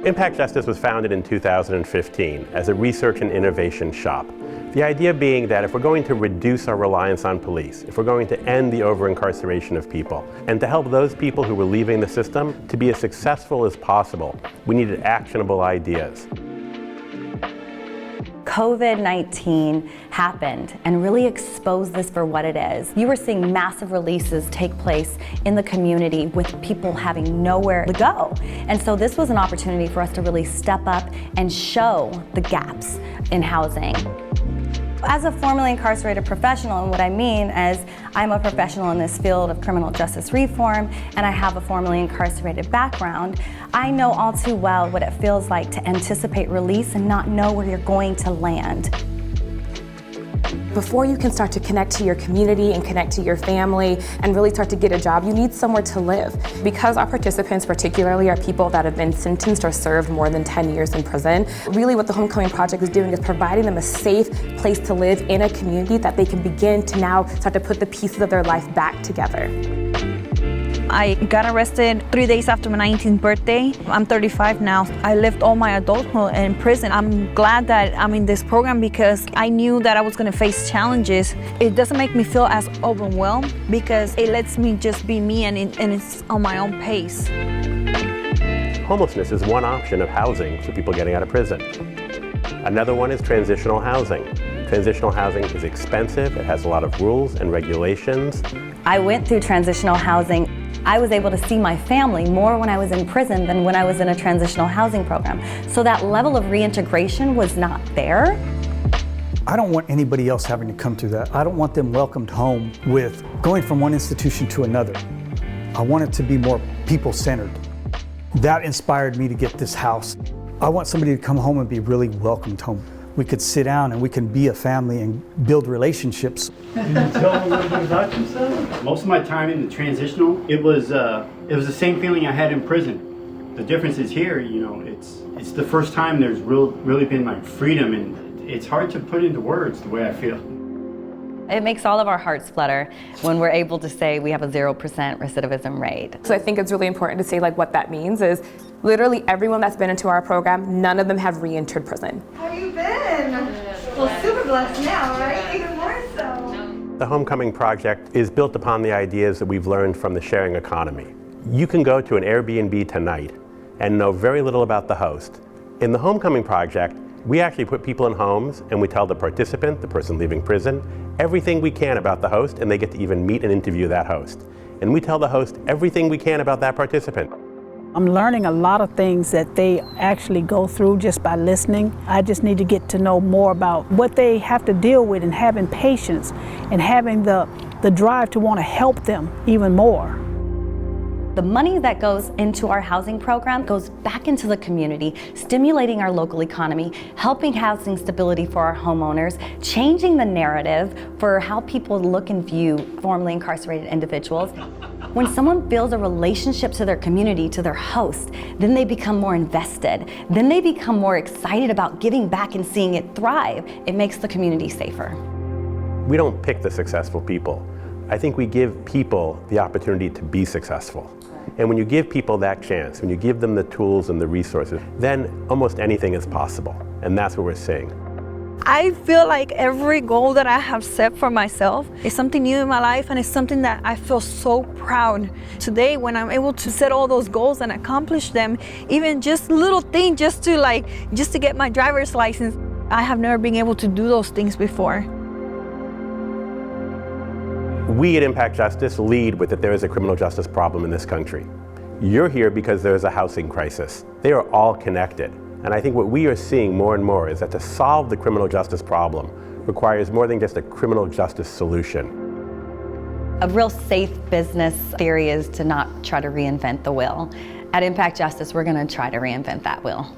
Impact Justice was founded in 2015 as a research and innovation shop. The idea being that if we're going to reduce our reliance on police, if we're going to end the over-incarceration of people, and to help those people who were leaving the system to be as successful as possible, we needed actionable ideas. COVID-19 happened and really exposed this for what it is. You were seeing massive releases take place in the community with people having nowhere to go. And so this was an opportunity for us to really step up and show the gaps in housing. As a formerly incarcerated professional, and what I mean is I'm a professional in this field of criminal justice reform, and I have a formerly incarcerated background, I know all too well what it feels like to anticipate release and not know where you're going to land. Before you can start to connect to your community and connect to your family and really start to get a job, you need somewhere to live. Because our participants particularly are people that have been sentenced or served more than 10 years in prison, really what the Homecoming Project is doing is providing them a safe place to live in a community that they can begin to now start to put the pieces of their life back together. I got arrested 3 days after my 19th birthday. I'm 35 now. I lived all my adulthood in prison. I'm glad that I'm in this program because I knew that I was going to face challenges. It doesn't make me feel as overwhelmed because it lets me just be me and it's on my own pace. Homelessness is one option of housing for people getting out of prison. Another one is transitional housing. Transitional housing is expensive. It has a lot of rules and regulations. I went through transitional housing. I was able to see my family more when I was in prison than when I was in a transitional housing program. So that level of reintegration was not there. I don't want anybody else having to come through that. I don't want them welcomed home with going from one institution to another. I want it to be more people-centered. That inspired me to get this house. I want somebody to come home and be really welcomed home. We could sit down and we can be a family and build relationships. Can you tell me a little bit about yourself? Most of my time in the transitional, it was the same feeling I had in prison. The difference is here, you know, it's the first time there's really been like freedom, and it's hard to put into words the way I feel. It makes all of our hearts flutter when we're able to say we have a 0% recidivism rate. So I think it's really important to say like what that means is literally everyone that's been into our program, none of them have re-entered prison. How have you been? Well, super blessed now, right? Even more so. The Homecoming Project is built upon the ideas that we've learned from the sharing economy. You can go to an Airbnb tonight and know very little about the host. In the Homecoming Project, we actually put people in homes and we tell the participant, the person leaving prison, everything we can about the host, and they get to even meet and interview that host. And we tell the host everything we can about that participant. I'm learning a lot of things that they actually go through just by listening. I just need to get to know more about what they have to deal with and having patience and having the drive to want to help them even more. The money that goes into our housing program goes back into the community, stimulating our local economy, helping housing stability for our homeowners, changing the narrative for how people look and view formerly incarcerated individuals. When someone builds a relationship to their community, to their host, then they become more invested. Then they become more excited about giving back and seeing it thrive. It makes the community safer. We don't pick the successful people. I think we give people the opportunity to be successful. And when you give people that chance, when you give them the tools and the resources, then almost anything is possible. And that's what we're seeing. I feel like every goal that I have set for myself is something new in my life, and it's something that I feel so proud. Today, when I'm able to set all those goals and accomplish them, even just little things, just to get my driver's license, I have never been able to do those things before. We at Impact Justice lead with that there is a criminal justice problem in this country. You're here because there is a housing crisis. They are all connected. And I think what we are seeing more and more is that to solve the criminal justice problem requires more than just a criminal justice solution. A real safe business theory is to not try to reinvent the wheel. At Impact Justice, we're going to try to reinvent that wheel.